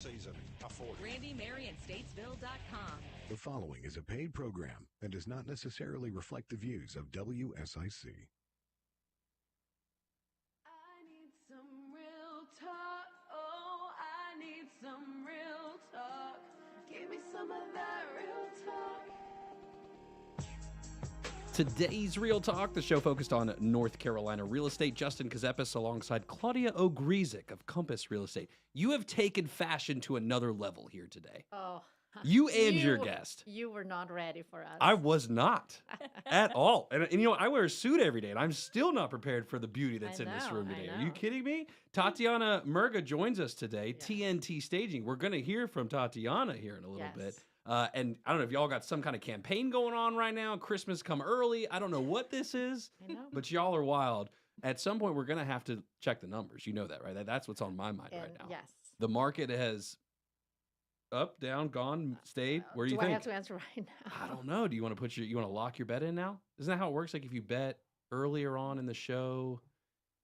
season. Afford. RandyMarionStatesville.com. The following is a paid program and does not necessarily reflect the views of WSIC. I need some real talk. Oh, I need some real talk. Give me some of that real talk. Today's Real Talk, the show focused on North Carolina real estate. Justin Ckezepis alongside Claudia Ogrizek of Compass Real Estate. You have taken fashion to another level here today. Oh, You and your guest. You were not ready for us. I was not at all. And you know, I wear a suit every day, and I'm still not prepared for the beauty that's in this room today. Are you kidding me? Tatiana Murga joins us today, TNT Staging. We're going to hear from Tatiana here in a little bit. And I don't know if y'all got some kind of campaign going on right now. Christmas come early. I don't know what this is, but y'all are wild. At some point, we're going to have to check the numbers. You know that, right? That's what's on my mind right now. Yes. The market has up, down, gone, stayed. Where do you think? I have to answer right now? I don't know. Do you want to lock your bet in now? Isn't that how it works? Like if you bet earlier on in the show,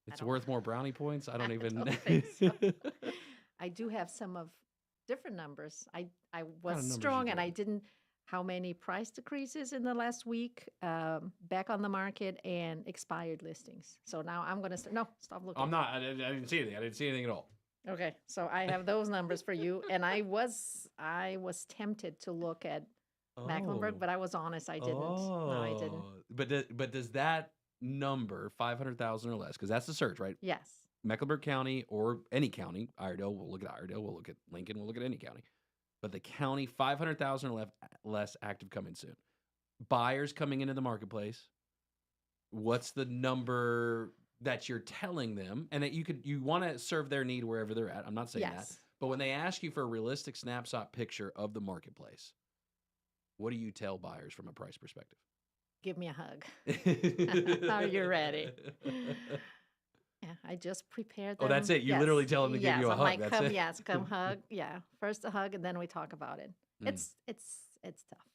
it's worth more brownie points? I don't even think so. I do have some of different numbers. I was strong and I didn't. How many price decreases in the last week, back on the market, and expired listings. So now I'm going to stop looking. I'm not. I didn't see anything. I didn't see anything at all. Okay, so I have those numbers for you, and I was tempted to look at Mecklenburg, but I was honest, I didn't. No, I didn't. But does that number 500,000 or less? Because that's the search, right? Yes. Mecklenburg County or any county. Iredell. We'll look at Iredell. We'll look at Lincoln. We'll look at any county. But the county 500,000 or less active coming soon. Buyers coming into the marketplace. What's the number that you're telling them, and that you want to serve their need wherever they're at? I'm not saying that, but when they ask you for a realistic snapshot picture of the marketplace, what do you tell buyers from a price perspective? Give me a hug. Are you ready? Yeah, I just prepared them. Oh, that's it. You literally tell them to give you a hug. Like, that's it. Come hug. Yeah, first a hug, and then we talk about it. It's tough.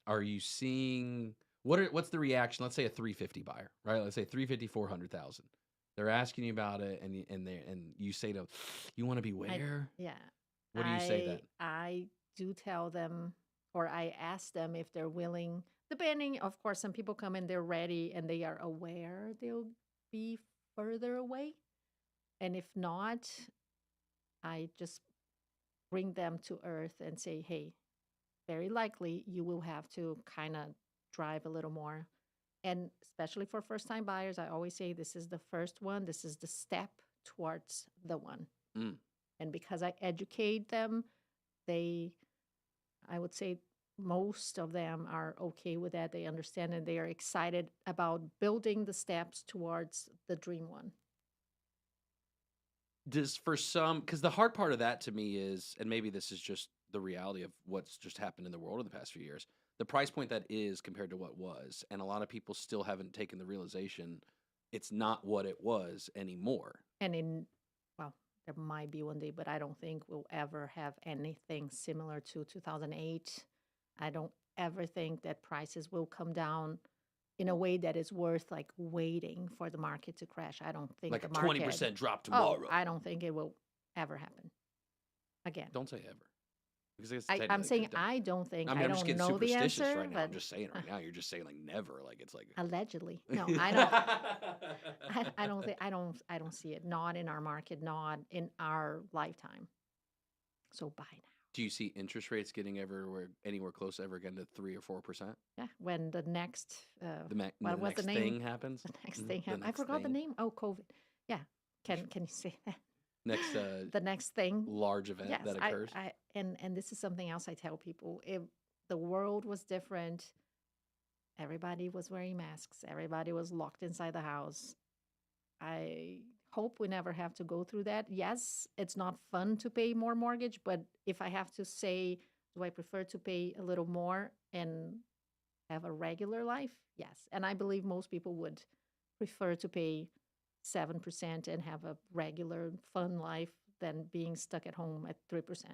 Are you seeing? What's the reaction? Let's say a 350 buyer, right? Let's say 350, 400,000. They're asking you about it, and you say to them, you want to be where? What do you say then? I do tell them, or I ask them if they're willing. Depending, of course, some people come in, they're ready, and they are aware they'll be further away. And if not, I just bring them to earth and say, hey, very likely you will have to kind of drive a little more. And especially for first-time buyers, I always say this is the first one. This is the step towards the one. And because I educate them, I would say most of them are okay with that. They understand and they are excited about building the steps towards the dream one. For some, because the hard part of that to me is, and maybe this is just the reality of what's just happened in the world in the past few years, the price point that is compared to what was, and a lot of people still haven't taken the realization it's not what it was anymore. And there might be one day, but I don't think we'll ever have anything similar to 2008. I don't ever think that prices will come down in a way that is worth like waiting for the market to crash. I don't think like the a 20% drop tomorrow. I don't think it will ever happen again. Don't say ever. Because I'm saying I don't think. I'm just getting know the superstitious answer, right now. but I'm just saying it right now. You're just saying like never. Like it's like allegedly. No, I don't. I don't think. I don't see it. Not in our market. Not in our lifetime. So buy now. Do you see interest rates getting anywhere close ever again to 3 or 4%? Yeah, when the next the next thing happens. The next thing happens. I forgot the name. Oh, COVID. Yeah. Can you say that? Next the next thing, large event that occurs. And this is something else I tell people. If the world was different, everybody was wearing masks, everybody was locked inside the house. I hope we never have to go through that. Yes, it's not fun to pay more mortgage, but if I have to say, do I prefer to pay a little more and have a regular life? Yes. And I believe most people would prefer to pay 7% and have a regular fun life than being stuck at home at 3%.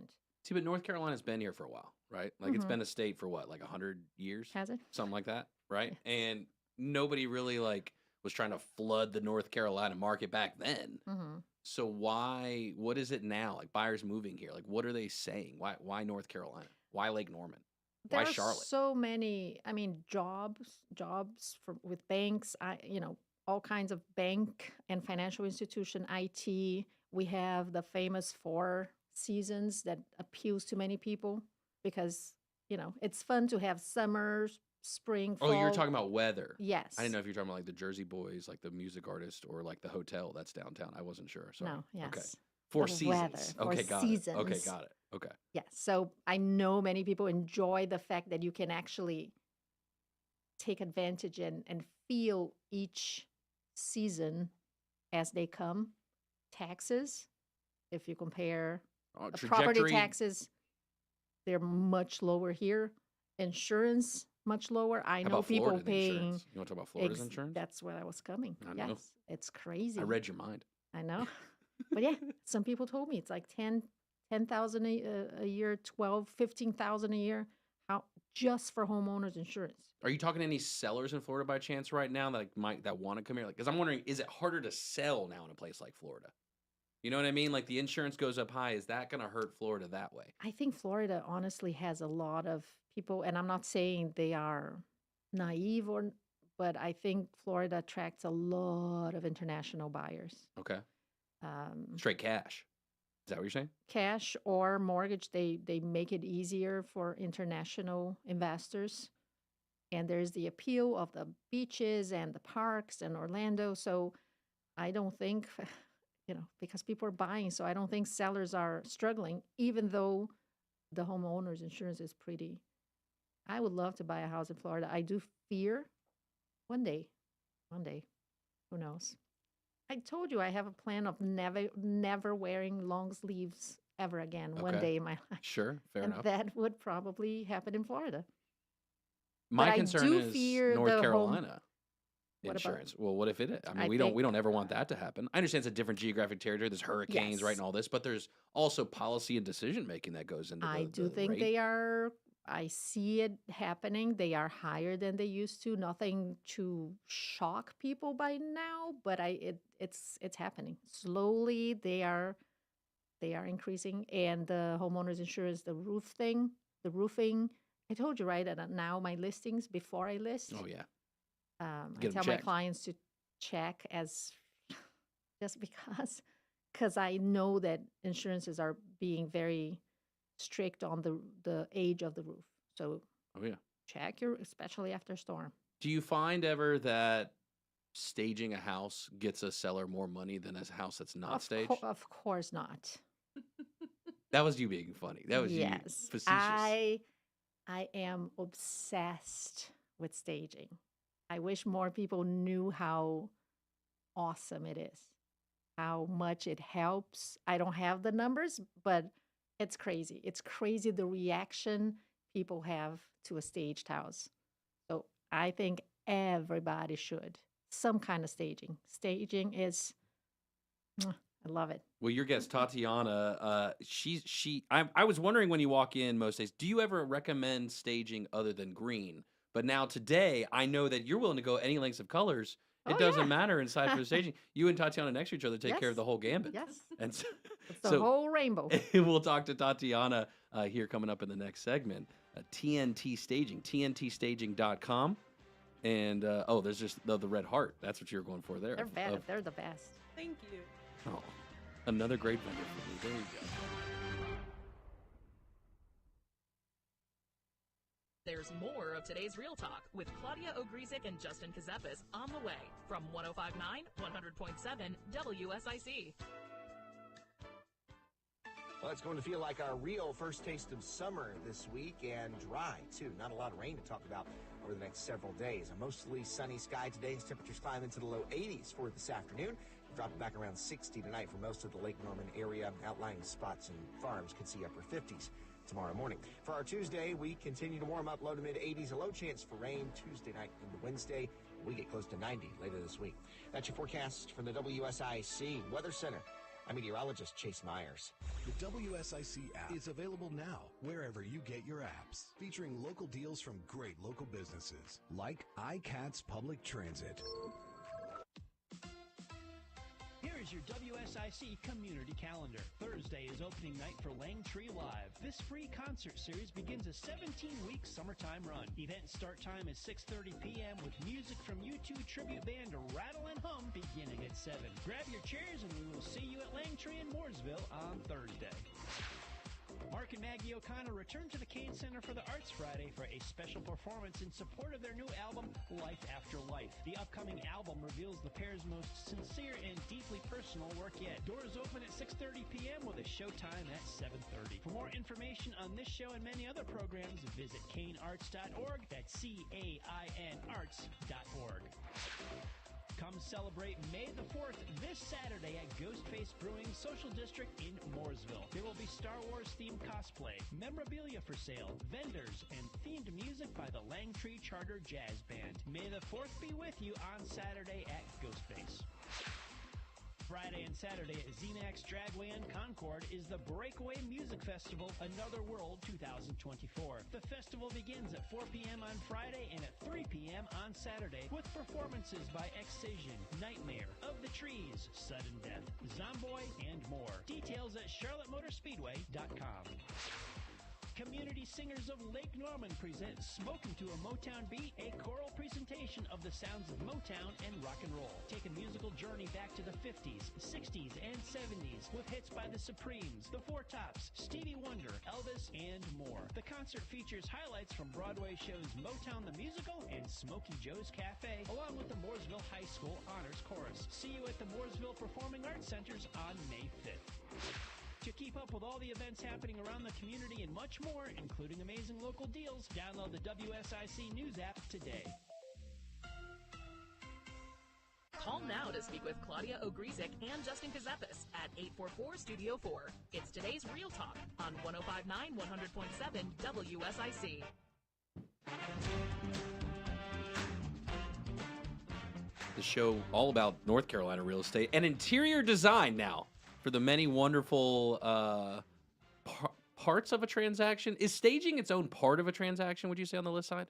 See, but North Carolina's been here for a while, right? Like it's been a state for what, like 100 years? Has it? Something like that, right? Yeah. And nobody really like was trying to flood the North Carolina market back then. So what is it now? Like buyers moving here, like what are they saying? Why North Carolina? Why Lake Norman? There Why are Charlotte? so many, I mean, jobs with banks, all kinds of bank and financial institution, IT. We have the famous 4 seasons that appeals to many people because, it's fun to have summer, spring, Oh, you're fall. talking about weather. Yes. I didn't know if you're talking about like the Jersey Boys, like the music artist, or like the hotel that's downtown. I wasn't sure. Sorry. No, yes. Okay. Four The seasons. weather, 4 Okay, got it. Okay, seasons. got it. Okay. Yes. So I know many people enjoy the fact that you can actually take advantage and feel each season as they come. Taxes, if you compare the property Trajectory. taxes, they're much lower here. Insurance, much lower. I How know about people Florida paying. insurance? You want to talk about Florida's insurance? That's where I was coming. I know. Yes, it's crazy. I read your mind. I know. But yeah, some people told me it's like 10,000 a year, 12, 15,000 a year. How just for homeowners insurance? Are you talking to any sellers in Florida by chance right now that want to come here? Like, because I'm wondering, is it harder to sell now in a place like Florida? You know what I mean? Like the insurance goes up high. Is that going to hurt Florida that way? I think Florida honestly has a lot of people, and I'm not saying they are naive but I think Florida attracts a lot of international buyers. Okay. Straight cash. Is that what you're saying? Cash or mortgage, they make it easier for international investors. And there's the appeal of the beaches and the parks and Orlando. So I don't think, because people are buying, so I don't think sellers are struggling, even though the homeowner's insurance is pretty. I would love to buy a house in Florida. I do fear one day, who knows? I told you I have a plan of never wearing long sleeves ever again one Okay. day in my life. Sure. Fair And enough. that would probably happen in Florida. My I concern do is fear North the Carolina What about- insurance. Well, what if it is? I mean, I we think- don't ever want that to happen. I understand it's a different geographic territory. There's hurricanes, right, Yes. and all this, but there's also policy and decision making that goes into I do the think rate. they are. I see it happening. They are higher than they used to. Nothing to shock people by now, but it's happening slowly. They are increasing, and the homeowners insurance, the roofing. I told you right that now my listings before I list. Oh yeah. I Get 'em tell my checked. clients to check just because I know that insurances are being very strict on the age of the roof. So Oh yeah. check especially after storm. Do you find ever that staging a house gets a seller more money than a house that's not staged? Of course not. That was you being funny. That was you Yes, facetious. I am obsessed with staging. I wish more people knew how awesome it is, how much it helps. I don't have the numbers, but it's crazy. It's crazy the reaction people have to a staged house. So I think everybody should. Some kind of staging. Staging is, I love it. Well, your guest Tatiana, I was wondering when you walk in most days, do you ever recommend staging other than green? But now today, I know that you're willing to go any lengths of colors. It Oh, doesn't yeah. matter inside for the staging. You and Tatiana next to each other take care of Yes. the whole gambit. Yes. And so, It's the whole rainbow. we'll talk to Tatiana here coming up in the next segment. TNT Staging, TNTstaging.com. And, there's just the red heart. That's what you're going for there. They're bad. They're the best. Thank you. Oh, another great vendor for me. There you go. There's more of today's Real Talk with Claudia Ogrizek and Justin Ckezepis on the way from 105.9, 100.7 WSIC. Well, it's going to feel like our real first taste of summer this week, and dry, too. Not a lot of rain to talk about over the next several days. A mostly sunny sky today as temperatures climb into the low 80s for this afternoon. Dropping back around 60 tonight for most of the Lake Norman area. Outlying spots and farms could see upper 50s tomorrow morning. For our Tuesday, we continue to warm up, low to mid 80s. A low chance for rain Tuesday night into Wednesday. We get close to 90 later this week. That's your forecast from the WSIC Weather Center. I'm meteorologist Chase Myers. The WSIC app is available now wherever you get your apps, featuring local deals from great local businesses like iCats Public Transit. Here Here's your WSIC community calendar. Thursday is opening night for Langtree Live. This free concert series begins a 17-week summertime run. Event start time is 6:30 p.m. with music from U2 tribute band Rattle and Hum beginning at 7. Grab your chairs and we will see you at Langtree in Mooresville on Thursday. Mark and Maggie O'Connor return to the Kane Center for the Arts Friday for a special performance in support of their new album, Life After Life. The upcoming album reveals the pair's most sincere and deeply personal work yet. Doors open at 6:30 p.m. with a showtime at 7:30. For more information on this show and many other programs, visit canearts.org. That's CAIN arts.org. Come celebrate May the 4th this Saturday at Ghostface Brewing Social District in Mooresville. There will be Star Wars-themed cosplay, memorabilia for sale, vendors, and themed music by the Langtree Charter Jazz Band. May the 4th be with you on Saturday at Ghostface. Friday and Saturday at ZMAX Dragway and Concord is the Breakaway Music Festival Another World 2024. The festival begins at 4 p.m. on Friday and at 3 p.m. on Saturday with performances by Excision, Nightmare, Of the Trees, Sudden Death, Zomboy, and more. Details at charlottemotorspeedway.com. Community Singers of Lake Norman present Smokin' to a Motown Beat, a choral presentation of the sounds of Motown and rock and roll. Take a musical journey back to the 50s, 60s, and 70s with hits by the Supremes, the Four Tops, Stevie Wonder, Elvis, and more. The concert features highlights from Broadway shows Motown the Musical and Smokey Joe's Cafe, along with the Mooresville High School Honors Chorus. See you at the Mooresville Performing Arts Centers on May 5th. To keep up with all the events happening around the community and much more, including amazing local deals, download the WSIC News app today. Call now to speak with Claudia Ogrizek and Justin Ckezepis at 844-STUDIO-4. It's today's Real Talk on 105.9, 100.7 WSIC. The show all about North Carolina real estate and interior design now. For the many wonderful parts of a transaction. Is staging its own part of a transaction, would you say, on the list side?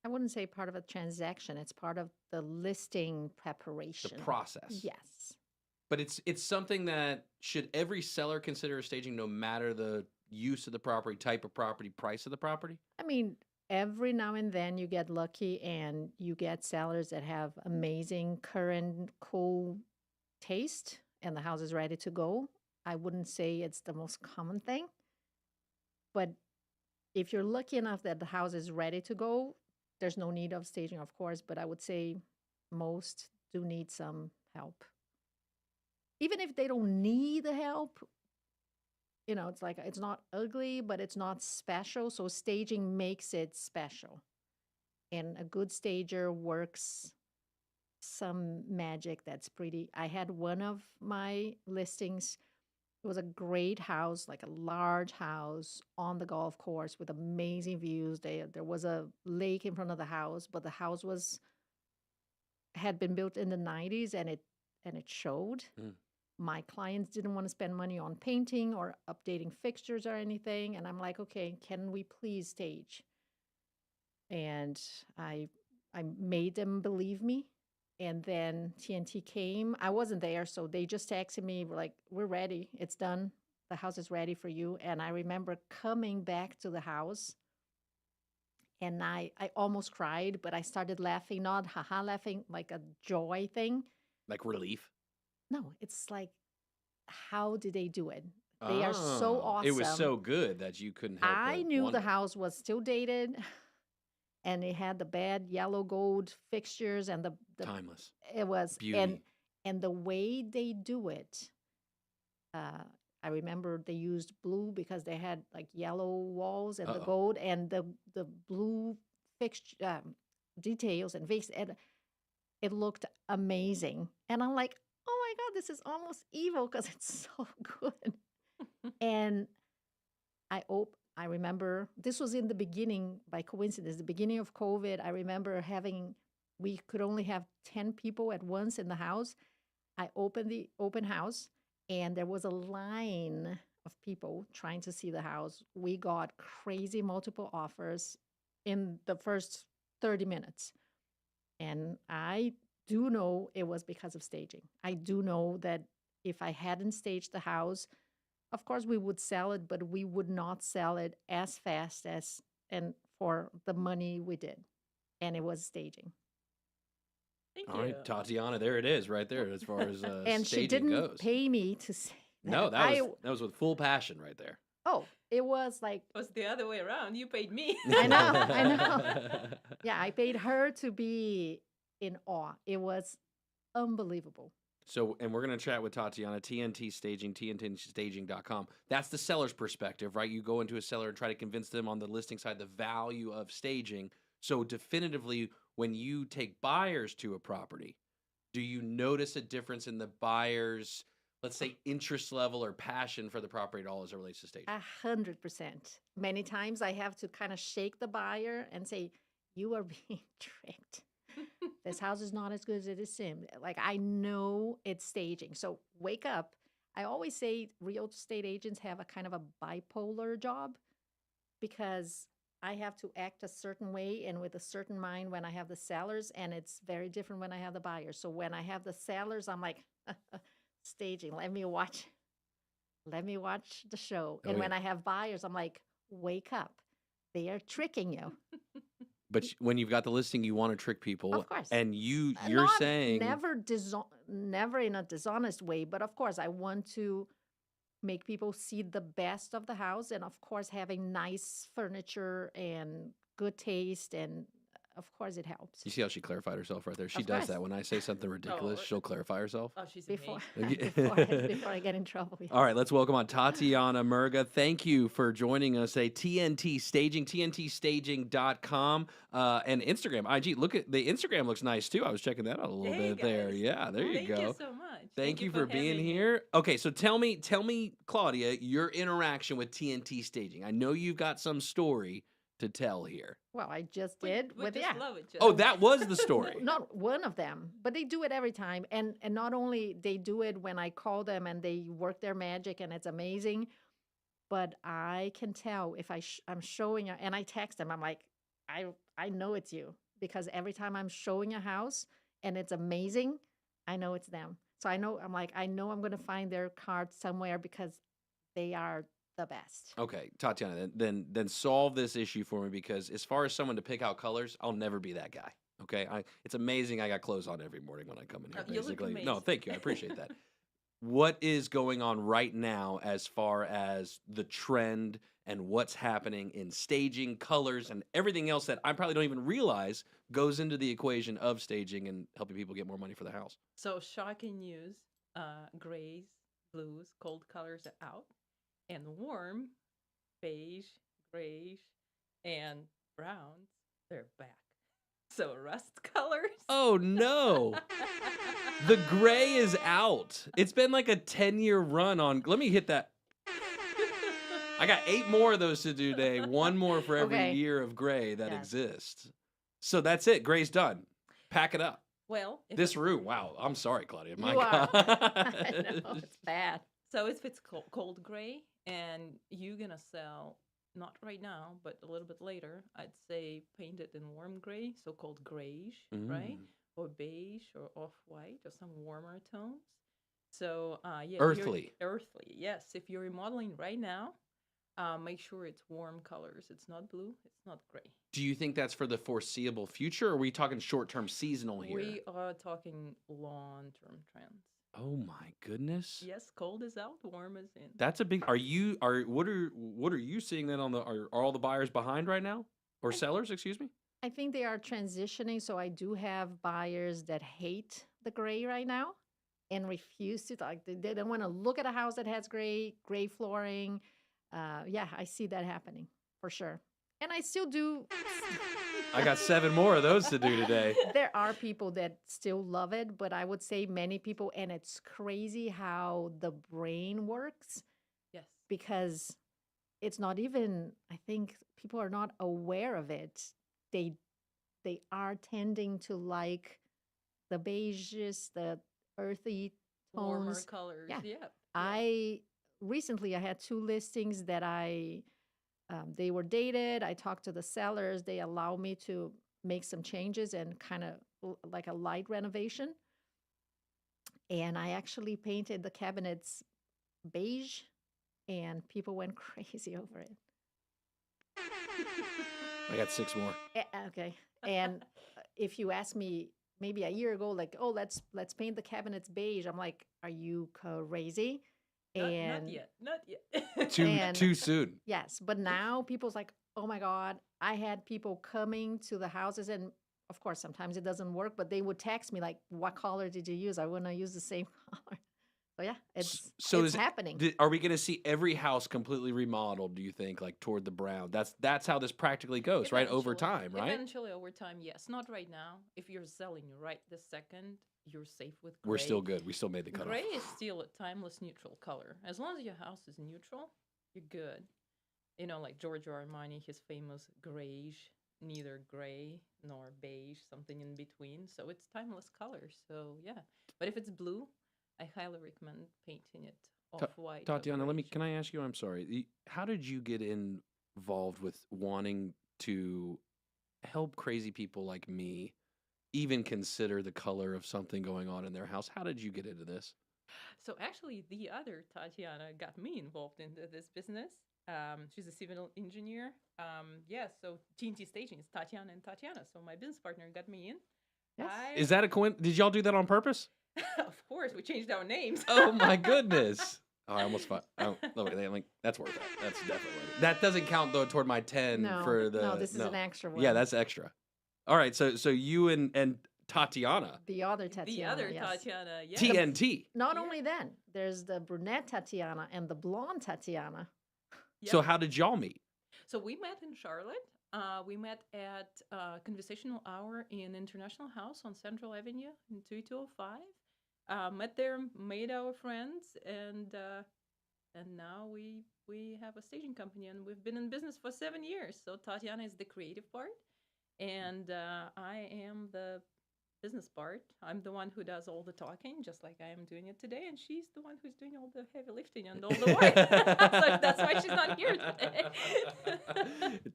I wouldn't say part of a transaction. It's part of the listing preparation. The process. Yes. But it's something that should every seller consider staging no matter the use of the property, type of property, price of the property? I mean, every now and then you get lucky and you get sellers that have amazing, current, cool taste and the house is ready to go. I wouldn't say it's the most common thing. But if you're lucky enough that the house is ready to go, there's no need of staging, of course, but I would say most do need some help. Even if they don't need the help, you know, it's like it's not ugly, but it's not special. So staging makes it special. And a good stager works some magic that's pretty. I had one of my listings. It was a great house, like a large house on the golf course with amazing views. There was a lake in front of the house, but the house had been built in the 90s and it showed. My clients didn't want to spend money on painting or updating fixtures or anything. And I'm like, okay, can we please stage? And I made them believe me. And then TNT came. I wasn't there, so they just texted me, like, we're ready. It's done. The house is ready for you. And I remember coming back to the house, and I almost cried, but I started laughing, not haha laughing, like a joy thing. Like relief? No, it's like, how did they do it? They are so awesome. It was so good that you couldn't help I but knew wonder. the house was still dated. And it had the bad yellow gold fixtures and the timeless. It was beauty. And the way they do it, I remember they used blue because they had like yellow walls and the gold and the blue fixture details and fix. And it looked amazing. And I'm like, oh my God, this is almost evil because it's so good. And I remember this was in the beginning, by coincidence, the beginning of COVID. I remember we could only have 10 people at once in the house. I opened the open house and there was a line of people trying to see the house. We got crazy multiple offers in the first 30 minutes. And I do know it was because of staging. I do know that if I hadn't staged the house, of course we would sell it, but we would not sell it as fast as and for the money we did. And it was staging. Thank All you. right, Tatiana, there it is, right there, as far as And she staging didn't goes. pay me to say that. No, that was with full passion right there. Oh, it was like It was the other way around. You paid me. I know. Yeah, I paid her to be in awe. It was unbelievable. So, and we're going to chat with Tatiana, TNT Staging, TNTstaging.com. That's the seller's perspective, right? You go into a seller and try to convince them on the listing side the value of staging. So, definitively, when you take buyers to a property, do you notice a difference in the buyer's, let's say, interest level or passion for the property at all as it relates to staging? 100%. Many times I have to kind of shake the buyer and say, "You are being tricked. This house is not as good as it seems." Like, I know it's staging. So wake up. I always say real estate agents have a kind of a bipolar job because I have to act a certain way and with a certain mind when I have the sellers, and it's very different when I have the buyers. So when I have the sellers, I'm like, staging. Let me watch the show. Oh, And when yeah. I have buyers, I'm like, wake up. They are tricking you. But when you've got the listing, you want to trick people. Of course. And you're Not saying... never in a dishonest way, but of course I want to make people see the best of the house, and of course having nice furniture and good taste, and of course it helps. You see how she clarified herself right there? She Of does course. that. When I say something ridiculous, she'll clarify herself. Oh, she's Before, amazing. before I get in trouble. Yes. All right, let's welcome on Tatiana Murga. Thank you for joining us at TNT Staging, TNTstaging.com, and Instagram, IG. Look at the Instagram looks nice too. I was checking that out a little Hey, bit there. guys. Yeah, there you Thank go. you so much. Thank you for being having me. here. Okay, so tell me, Claudia, your interaction with TNT Staging. I know you've got some story to tell here. Well, I just We did with just yeah. love each other. Oh, that was the story. Not one of them, but they do it every time. And not only they do it when I call them and they work their magic and it's amazing, but I can tell if I'm showing and I text them. I'm like, I know it's you because every time I'm showing a house and it's amazing, I know it's them. So I know I'm going to find their card somewhere because they are the best. Okay, Tatiana, then solve this issue for me, because as far as someone to pick out colors, I'll never be that guy. Okay, it's amazing I got clothes on every morning when I come in here. You look Basically, no, amazing. thank you, I appreciate that. What is going on right now as far as the trend and what's happening in staging, colors, and everything else that I probably don't even realize goes into the equation of staging and helping people get more money for the house? So shocking news, grays, blues, cold colors are out, and warm, beige, grayish, and browns, they're back. So rust colors. Oh no. The gray is out. It's been like a 10-year run on. Let me hit that. I got 8 more of those to do today. 1 more for every Okay. year of gray that Yes. exists. So that's it. Gray's done. Pack it up. Well, if This it's- room. Wow. I'm sorry, Claudia. My You are. God. I know, it's bad. So if it's cold gray and you're gonna sell, not right now, but a little bit later, I'd say paint it in warm gray, so called grayish, right? Mm. Or beige or off-white or some warmer tones. So yeah, if you're- Earthly. Earthly, yes. If you're remodeling right now, make sure it's warm colors. It's not blue. It's not gray. Do you think that's for the foreseeable future, or are we talking short-term seasonal here? We are talking long-term trends. Oh my goodness. Yes, cold is out, warm is in. That's a big. What are you seeing then on the? Are all the buyers behind right now, or sellers? Excuse me. I think they are transitioning. So I do have buyers that hate the gray right now and refuse to they don't want to look at a house that has gray flooring. Yeah, I see that happening for sure. And I still do. I got 7 more of those to do today. There are people that still love it, but I would say many people, and it's crazy how the brain works Yes. because it's not even, I think people are not aware of it. They are tending to like the beiges, the earthy Warmer tones. colors. Yeah. Yep. I recently I had 2 listings that they were dated. I talked to the sellers. They allow me to make some changes and kind of like a light renovation. And I actually painted the cabinets beige, and people went crazy over it. I got 6 more. Okay. And if you ask me maybe a year ago, like, oh, let's paint the cabinets beige, I'm like, are you crazy? Not And yet. Not yet. Too soon. yes, but now people's like, oh my God, I had people coming to the houses, and of course, sometimes it doesn't work, but they would text me like, what color did you use? I want to use the same color. So yeah, it's happening. Are we going to see every house completely remodeled, do you think, like toward the brown? That's how this practically goes, right? Over time, right? Eventually, over time, yes. Not right now. If you're selling right this second, you're safe with gray. We're still good. We still made the cutoff. Gray is still a timeless neutral color. As long as your house is neutral, you're good. You know, like Giorgio Armani, his famous grayish, neither gray nor beige, something in between. So it's timeless color. So yeah. But if it's blue, I highly recommend painting it off-white. Tatiana, can I ask you, I'm sorry, how did you get involved with wanting to help crazy people like me even consider the color of something going on in their house? How did you get into this? So actually, the other Tatiana got me involved into this business. She's a civil engineer. So TNT Staging is Tatiana and Tatiana. So my business partner got me in. Yes. Is that a coincidence? Did y'all do that on purpose? Of course, we changed our names. Oh my goodness! Oh, I almost thought. That's worth it. That's definitely worth it. That doesn't count though toward my 10 for the. No, this is an extra one. Yeah, that's extra. All right, so you and Tatiana. The other Tatiana. Tatiana. Yeah. TNT. Not only then, there's the brunette Tatiana and the blonde Tatiana. Yep. So how did y'all meet? So we met in Charlotte. We met at Conversational Hour in International House on Central Avenue in 2205. Met there, made our friends, and now we have a staging company, and we've been in business for 7 years. So Tatiana is the creative part, and I am the business part. I'm the one who does all the talking, just like I am doing it today, and she's the one who's doing all the heavy lifting and all the work. So that's why she's not here today.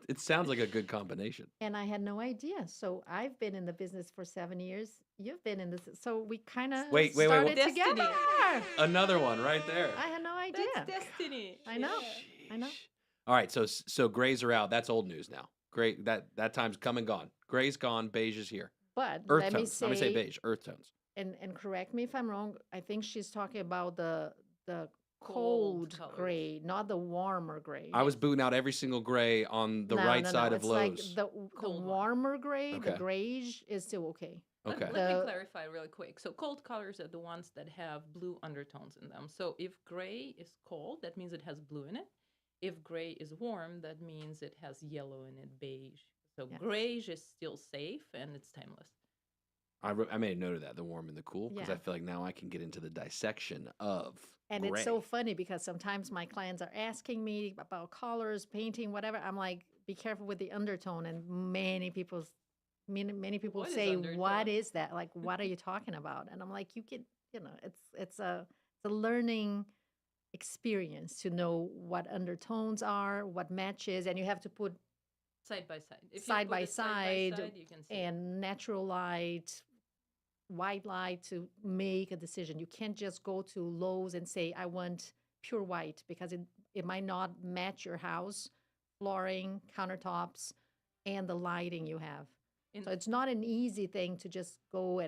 It sounds like a good combination. And I had no idea. So I've been in the business for 7 years. You've been in this. So we kind of started together. Another one right there. I had no idea. That's destiny. I know. Yeah. I know. All right, so grays are out. That's old news now. Gray, that time's come and gone. Gray's gone. Beige is here. But Earth let tones. me I'm gonna say beige. Earth tones. And correct me if I'm wrong. I think she's talking about the cold colors. gray, not the warmer gray. I was booting out every single gray on the right side of it's Lowe's. like the Cold one. warmer gray, Okay. the grayish is still okay. Okay. Let me clarify really quick. So cold colors are the ones that have blue undertones in them. So if gray is cold, that means it has blue in it. If gray is warm, that means it has yellow in it, beige. So Yes. grayish is still safe and it's timeless. I made a note of that, the warm and the cool, because Yeah. I feel like now I can get into the dissection of And gray. it's so funny because sometimes my clients are asking me about colors, painting, whatever. I'm like, be careful with the undertone. And many people What is say, undertone? what is that? Like, what are you talking about? And I'm like, it's a learning experience to know what undertones are, what matches, and you have to put Side by side. If you side put by it side, side you can see it. and natural light, white light to make a decision. You can't just go to Lowe's and say, I want pure white, because it might not match your house, flooring, countertops, and the lighting you have. So it's not an easy thing to just go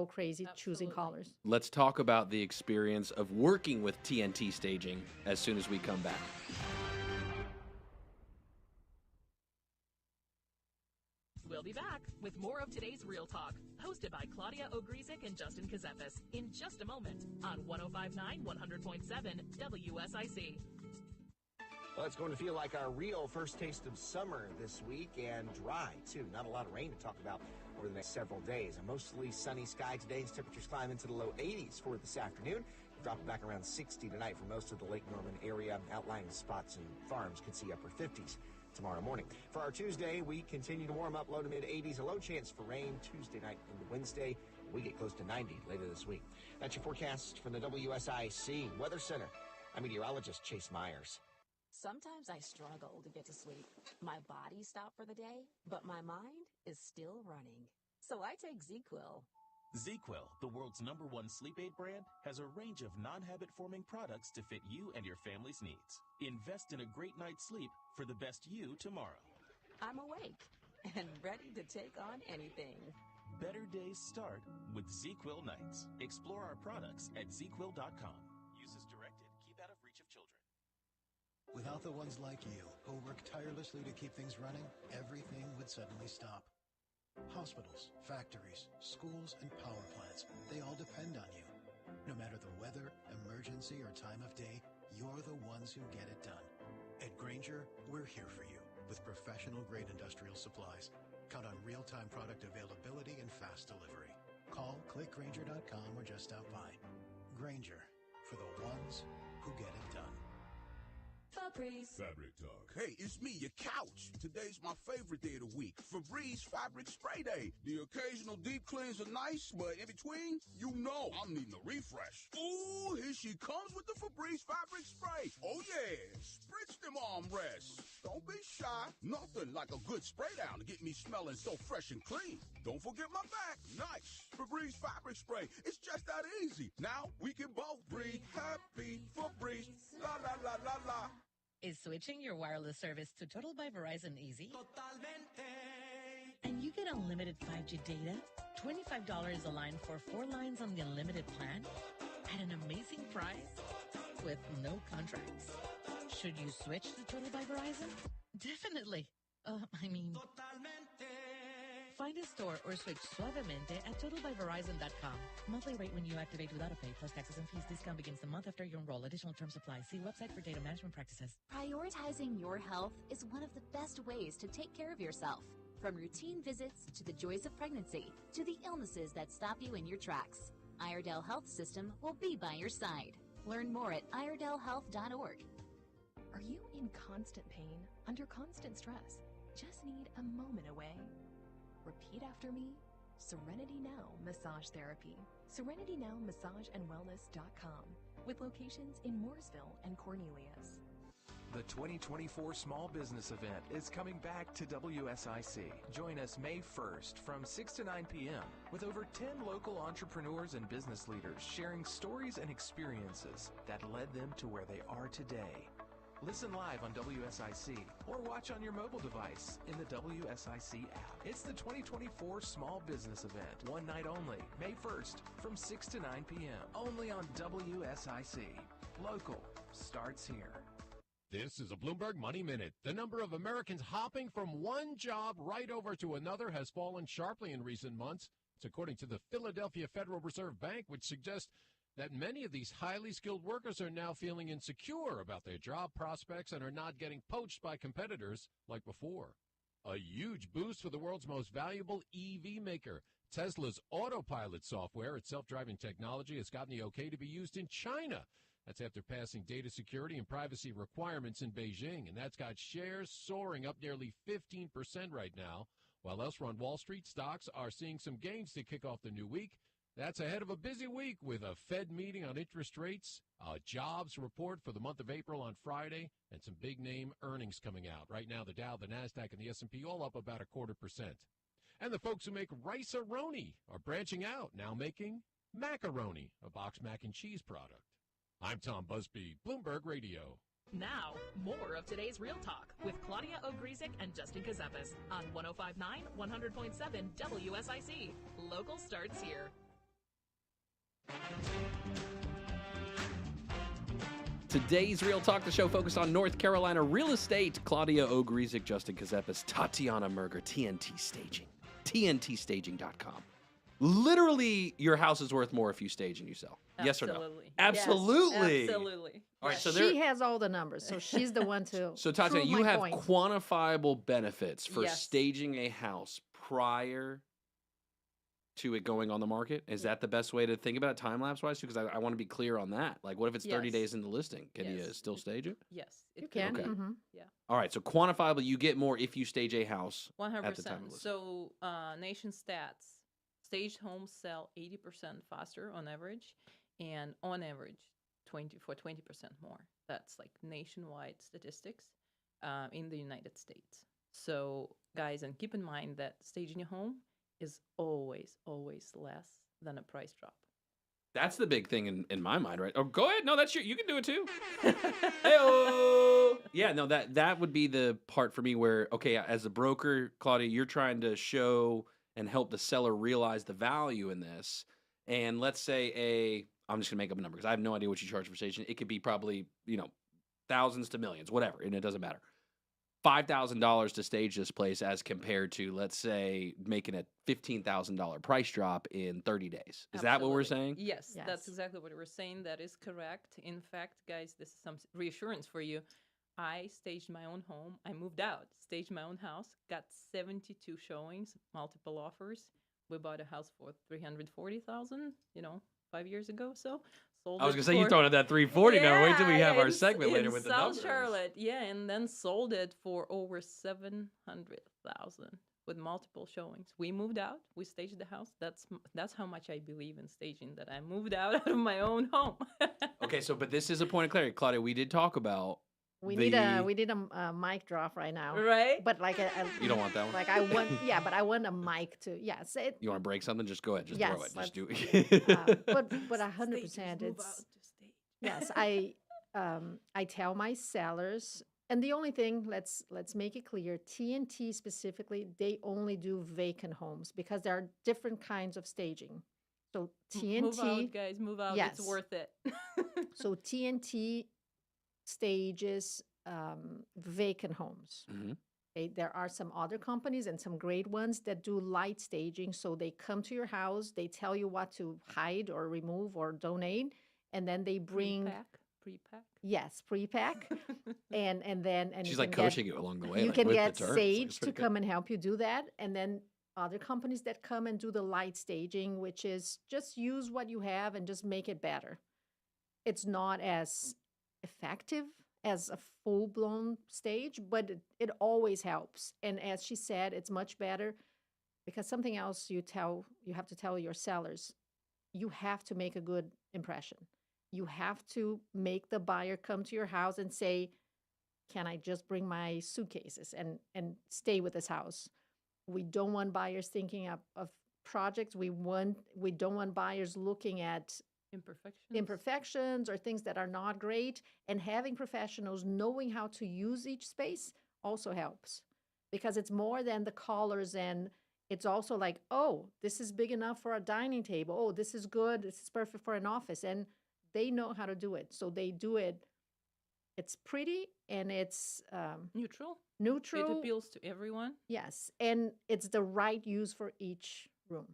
crazy choosing Absolutely. colors. Let's talk about the experience of working with TNT Staging as soon as we come back. We'll be back with more of today's Real Talk, hosted by Claudia Ogrizek and Justin Ckezepis, in just a moment on 105.9 100.7 WSIC. Well, it's going to feel like our real first taste of summer this week, and dry, too. Not a lot of rain to talk about over the next several days. A mostly sunny sky today as temperatures climb into the low 80s for this afternoon. Dropping back around 60 tonight for most of the Lake Norman area. Outlying spots and farms could see upper 50s tomorrow morning. For our Tuesday, we continue to warm up, low to mid 80s. A low chance for rain Tuesday night into Wednesday. We get close to 90 later this week. That's your forecast from the WSIC Weather Center. I'm meteorologist Chase Myers. Sometimes I struggle to get to sleep. My body stopped for the day, but my mind is still running. So I take ZQuil. ZQuil, the world's #1 sleep aid brand, has a range of non-habit-forming products to fit you and your family's needs. Invest in a great night's sleep for the best you tomorrow. I'm awake and ready to take on anything. Better days start with ZQuil nights. Explore our products at ZQuil.com. Use as directed. Keep out of reach of children. Without the ones like you, who work tirelessly to keep things running, everything would suddenly stop. Hospitals, factories, schools, and power plants, they all depend on you. No matter the weather, emergency, or time of day, you're the ones who get it done. At Grainger, we're here for you with professional-grade industrial supplies. Count on real-time product availability and fast delivery. Call, click Grainger.com, or just stop by. Grainger, for the ones who get it done. Febreze. Fabric Talk. Hey, it's me, your couch. Today's my favorite day of the week, Febreze Fabric Spray Day. The occasional deep cleanse are nice, but in between, you know I'm needing a refresh. Ooh, here she comes with the Febreze Fabric Spray. Oh yeah, spritz them armrests. Don't be shy. Nothing like a good spray down to get me smelling so fresh and clean. Don't forget my back. Nice. Febreze Fabric Spray. It's just that easy. Now we can both breathe happy. Febreze. La la la la la. Is switching your wireless service to Total by Verizon easy? And you get unlimited 5G data, $25 a line for 4 lines on the unlimited plan, at an amazing price with no contracts. Should you switch to Total by Verizon? Definitely. Find a store or switch suavemente at totalbyverizon.com. Monthly rate when you activate without a pay, plus taxes and fees. Discount begins the month after you enroll. Additional terms apply. See website for data management practices. Prioritizing your health is one of the best ways to take care of yourself. From routine visits to the joys of pregnancy to the illnesses that stop you in your tracks, Iredell Health System will be by your side. Learn more at iredellhealth.org. Are you in constant pain, under constant stress? Just need a moment away? Repeat after me. Serenity Now Massage Therapy. SerenityNowMassageandWellness.com with locations in Mooresville and Cornelius. The 2024 Small Business Event is coming back to WSIC. Join us May 1st from 6 to 9 p.m. with over 10 local entrepreneurs and business leaders sharing stories and experiences that led them to where they are today. Listen live on WSIC or watch on your mobile device in the WSIC app. It's the 2024 Small Business Event. One night only, May 1st from 6 to 9 p.m. Only on WSIC. Local starts here. This is a Bloomberg Money Minute. The number of Americans hopping from one job right over to another has fallen sharply in recent months. It's according to the Philadelphia Federal Reserve Bank, which suggests that many of these highly skilled workers are now feeling insecure about their job prospects and are not getting poached by competitors like before. A huge boost for the world's most valuable EV maker. Tesla's autopilot software, its self-driving technology, has gotten the okay to be used in China. That's after passing data security and privacy requirements in Beijing, and that's got shares soaring up nearly 15% right now. While elsewhere on Wall Street, stocks are seeing some gains to kick off the new week. That's ahead of a busy week with a Fed meeting on interest rates, a jobs report for the month of April on Friday, and some big-name earnings coming out. Right now, the Dow, the NASDAQ, and the S&P all up about 0.25%. And the folks who make rice-a-roni are branching out, now making macaroni, a boxed mac and cheese product. I'm Tom Busby, Bloomberg Radio. Now, more of today's Real Talk with Claudia Ogrizek and Justin Ckezepis on 105.9, 100.7 WSIC. Local starts here. Today's Real Talk, the show focused on North Carolina real estate. Claudia Ogrizek, Justin Ckezepis, Tatiana Murga, TNT Staging, TNTstaging.com. Literally, your house is worth more if you stage and you sell. Yes or no? Absolutely. Yes, absolutely. All right, so she has all the numbers, so she's the one to. So Tatiana, prove you my have point. quantifiable benefits for Yes. staging a house prior to it going on the market. Is that the best way to think about it time-lapse wise? Because I want to be clear on that. Like, what if it's 30 Yes. days in the listing? Can you Yes. still stage it? Yes, You it can. could be. Mhm. Yeah. All right, so quantifiable, you get more if you stage a house at the time of 100%. listing. So, Nation Stats, staged homes sell 80% faster on average, and on average, 20% more. That's like nationwide statistics in the United States. So, guys, and keep in mind that staging a home is always, always less than a price drop. That's the big thing in my mind, right? Oh, go ahead. No, that's you can do it too. Hey-o! Yeah, no, that would be the part for me where, okay, as a broker, Claudia, you're trying to show and help the seller realize the value in this. And let's say I'm just gonna make up a number because I have no idea what you charge for staging. It could be probably, thousands to millions, whatever, and it doesn't matter. $5,000 to stage this place as compared to, let's say, making a $15,000 price drop in 30 days. Is that what we're saying? Yes, Yes. that's exactly what we're saying. That is correct. In fact, guys, this is some reassurance for you. I staged my own home. I moved out, staged my own house, got 72 showings, multiple offers. We bought a house for $340,000, 5 years ago. So sold. I was it gonna say, you're for- throwing at that 340 now. Wait till we have our in- segment later in with the South numbers. Charlotte, yeah, and then sold it for over 700,000 with multiple showings. We moved out. We staged the house. That's how much I believe in staging. That I moved out of my own home. Okay, but this is a point of clarity, Claudia. We did talk about We need a mic drop right now, Right? But like You don't want that one? Like I want, yeah, but I want a mic to, yes, it, You want to break something? Just go ahead. Just Yes, throw it. Just do let's- it. but 100%, Stagers move it's out to stage. yes. I tell my sellers, and the only thing, let's make it clear, TNT specifically, they only do vacant homes because there are different kinds of staging. So TNT, Move out, guys. Move out. Yes. It's worth it. so TNT stages vacant homes. Mhm. Okay, there are some other companies and some great ones that do light staging. So they come to your house, they tell you what to hide or remove or donate, and then they bring Pre-pack. yes, pre-pack, and then She's you like can get- coaching you along the way. you like, can with the get terms. Like, Sage it's to pretty good. come and help you do that, and then other companies that come and do the light staging, which is just use what you have and just make it better. It's not as effective as a full-blown stage, but it always helps. And as she said, it's much better because something else you have to tell your sellers, you have to make a good impression. You have to make the buyer come to your house and say, can I just bring my suitcases and stay with this house? We don't want buyers thinking of projects. We don't want buyers looking at imperfections or things that are not great. And having professionals knowing how to use each space also helps because it's more than the colors, and it's also like, oh, this is big enough for a dining table. Oh, this is good. This is perfect for an office. And they know how to do it. So they do it. It's pretty and it's Neutral. neutral. It appeals to everyone. Yes, and it's the right use for each room.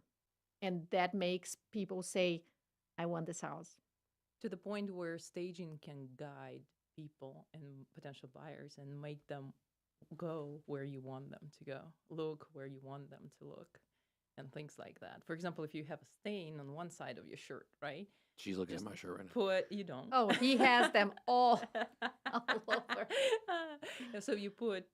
And that makes people say, I want this house. To the point where staging can guide people and potential buyers and make them go where you want them to go, look where you want them to look, and things like that. For example, if you have a stain on one side of your shirt, right? She's looking at my shirt right now. You don't. Oh, he has them all over. So you put,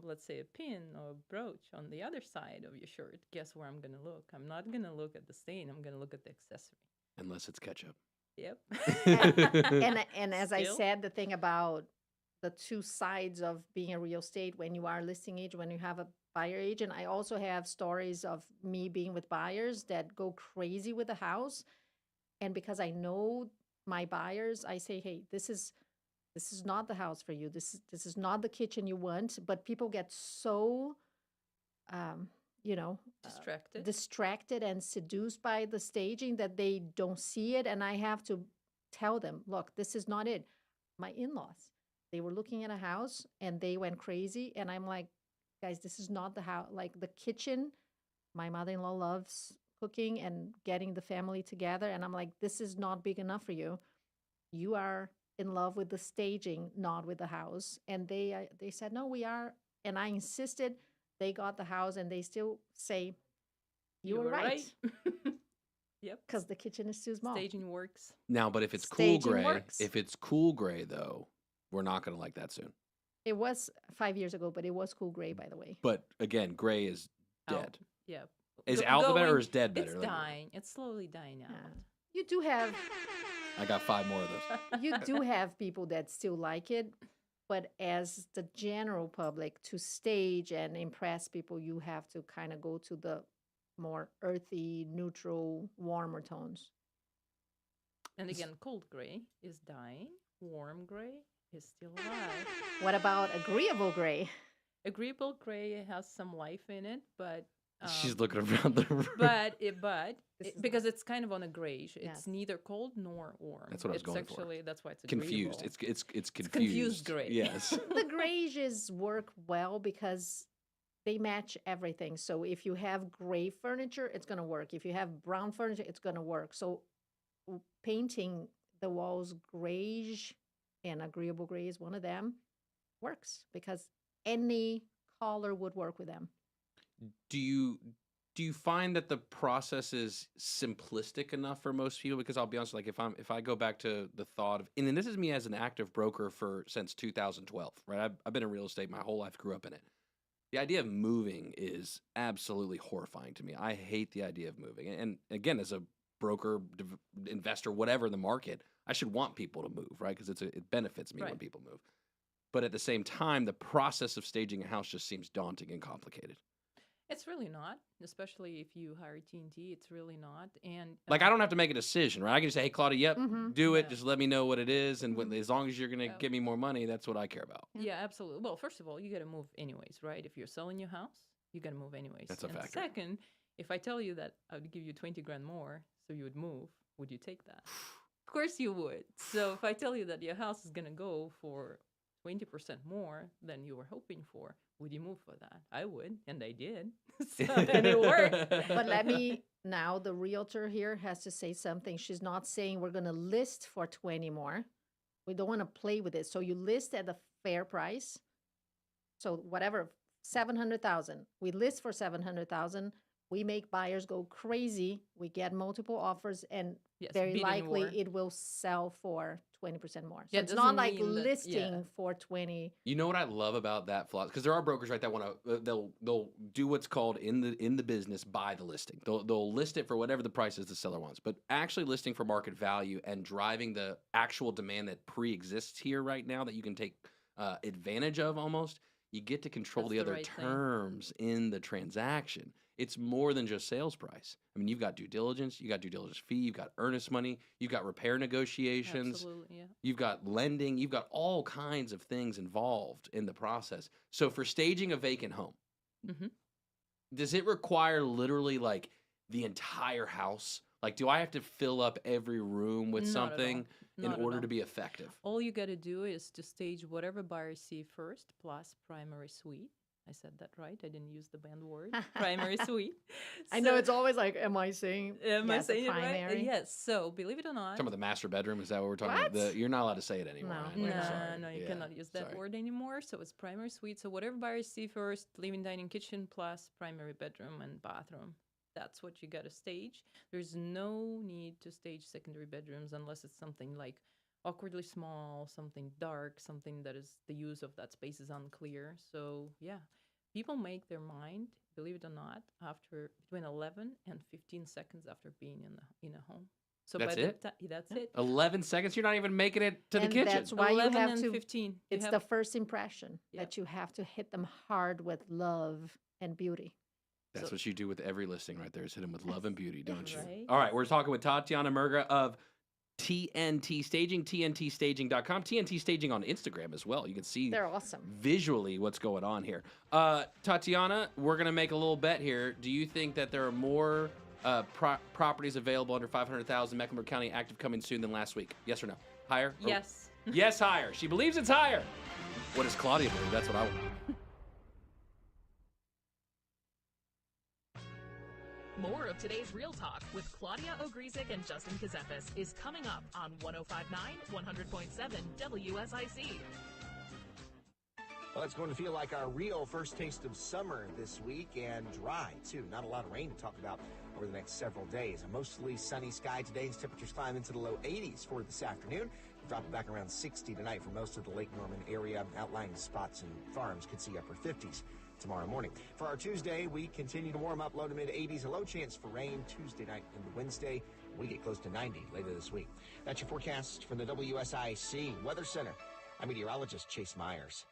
let's say, a pin or a brooch on the other side of your shirt. Guess where I'm going to look? I'm not going to look at the stain. I'm going to look at the accessory. Unless it's ketchup. Yep. And as I Still? said, the thing about the two sides of being a real estate, when you are a listing agent, when you have a buyer agent, I also have stories of me being with buyers that go crazy with the house. And because I know my buyers, I say, hey, this is not the house for you. This is not the kitchen you want. But people get so distracted and seduced by the staging that they don't see it. And I have to tell them, look, this is not it. My in-laws, they were looking at a house and they went crazy. And I'm like, guys, this is not the house. Like the kitchen, my mother-in-law loves cooking and getting the family together. And I'm like, this is not big enough for you. You are in love with the staging, not with the house. And they said, no, we are. And I insisted. They got the house and they still say, you were right. Yep. Because the kitchen is too small. Staging works. Now, but if it's Staging cool gray, works. though, we're not going to like that soon. It was 5 years ago, but it was cool gray, by the way. But again, gray is dead. Yeah. Is out the better or Going- is dead better? It's Like, dying. It's slowly dying out. You do have I got 5 more of those. you do have people that still like it, but as the general public, to stage and impress people, you have to kind of go to the more earthy, neutral, warmer tones. And again, cold gray is dying. Warm gray is still alive. What about agreeable gray? Agreeable gray has some life in it, but She's looking around the room. Because it's kind of on a grayish. It's Yes. neither cold nor warm. That's what I was it's going actually, for. That's why it's Confused. agreeable. It's confused. confused gray. Yes. The grayish work well because they match everything. So if you have gray furniture, it's going to work. If you have brown furniture, it's going to work. So painting the walls grayish, and agreeable gray is one of them, works because any color would work with them. Do you find that the process is simplistic enough for most people? Because I'll be honest, like if I go back to the thought of, and then this is me as an active broker since 2012, right? I've been in real estate my whole life, grew up in it. The idea of moving is absolutely horrifying to me. I hate the idea of moving. And again, as a broker, investor, whatever in the market, I should want people to move, right? Because it benefits me when people move. But at the same time, the process of staging a house just seems daunting and complicated. It's really not, especially if you hire TNT. It's really not. And like, I don't have to make a decision, right? I can just say, hey, Claudia, yep, do it. Yeah. Just let me know what it is. And as long as you're going to give me more money, that's what I care about. Yeah, absolutely. Well, first of all, you got to move anyways, right? If you're selling your house, you got to move anyways. That's a and factor. Second, if I tell you that I would give you 20 grand more, so you would move, would you take that? Of course you would. So if I tell you that your house is going to go for 20% more than you were hoping for, would you move for that? I would, and I did. And it worked. But now the realtor here has to say something. She's not saying we're going to list for 20 more. We don't want to play with it. So you list at the fair price. So whatever, 700,000. We list for 700,000. We make buyers go crazy. We get multiple offers, and very likely it will sell for 20% more. So it's not like listing for 20. You know what I love about that flaw? Because there are brokers, right, that want to they'll do what's called in the business buy the listing. They'll list it for whatever the price is the seller wants. But actually listing for market value and driving the actual demand that pre-exists here right now that you can take advantage of almost, you get to control the other terms in the transaction. It's more than just sales price. I mean, you've got due diligence, you got due diligence fee, you've got earnest money, you've got repair negotiations, Absolutely, yeah. You've got lending, you've got all kinds of things involved in the process. So for staging a vacant home, does it require literally like the entire house? Like, do I have to fill up every room with something in order to be effective? All you got to do is to stage whatever buyers see first, plus primary suite. I said that right. I didn't use the band word. Primary suite. I know it's always like, am I saying it primary? Right? Yes. So believe it or not. Talking about the master bedroom, is that what we're talking about? You're not allowed to say it anymore. No, you cannot use that word anymore. So it's primary suite. So whatever buyers see first, living, dining, kitchen, plus primary bedroom and bathroom. That's what you got to stage. There's no need to stage secondary bedrooms unless it's something like awkwardly small, something dark, something that is the use of that space is unclear. So yeah, people make their mind, believe it or not, after between 11 and 15 seconds after being in a home. So that's it. That's it. 11 seconds. You're not even making it to the kitchen. That's why 11 you have and to. 15. It's the first impression that you have to hit them hard with love and beauty. That's what you do with every listing right there, is hit them with love and beauty, don't you? Right. All right, we're talking with Tatiana Murga of TNT Staging, TNTstaging.com, TNT Staging on Instagram as well. You can see they're awesome visually what's going on here. Tatiana, we're going to make a little bet here. Do you think that there are more properties available under 500,000 Mecklenburg County active coming soon than last week? Yes or no? Higher? Yes. Yes, higher. She believes it's higher. What does Claudia believe? That's what I want. More of today's Real Talk with Claudia Ogrizek and Justin Ckezepis is coming up on 105.9, 100.7 WSIC. Well, it's going to feel like our real first taste of summer this week, and dry, too. Not a lot of rain to talk about over the next several days. A mostly sunny sky today as temperatures climb into the low 80s for this afternoon. Dropping back around 60 tonight for most of the Lake Norman area. Outlying spots and farms could see upper 50s tomorrow morning. For our Tuesday, we continue to warm up, low to mid 80s, a low chance for rain Tuesday night into Wednesday. We get close to 90 later this week. That's your forecast from the WSIC Weather Center. I'm meteorologist Chase Myers.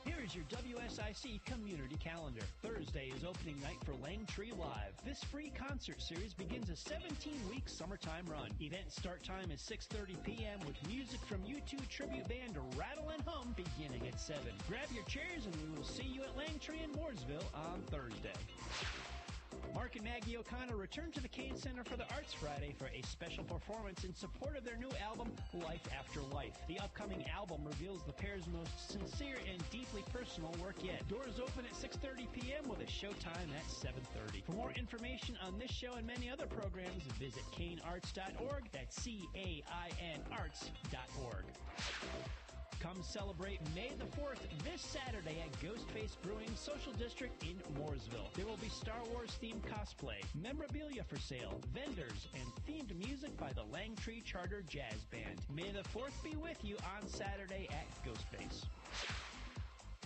Here Here's your WSIC community calendar. Thursday is opening night for Langtree Live. This free concert series begins a 17-week summertime run. Event start time is 6:30 p.m. with music from U2 tribute band Rattle and Hum beginning at 7. Grab your chairs and we will see you at Langtree in Mooresville on Thursday. Mark and Maggie O'Connor return to the Kane Center for the Arts Friday for a special performance in support of their new album, Life After Life. The upcoming album reveals the pair's most sincere and deeply personal work yet. Doors open at 6:30 p.m. with a showtime at 7:30. For more information on this show and many other programs, visit kanearts.org. That's CAIN arts.org. Come celebrate May the 4th this Saturday at Ghostface Brewing Social District in Mooresville. There will be Star Wars-themed cosplay, memorabilia for sale, vendors, and themed music by the Langtree Charter Jazz Band. May the 4th be with you on Saturday at Ghostface.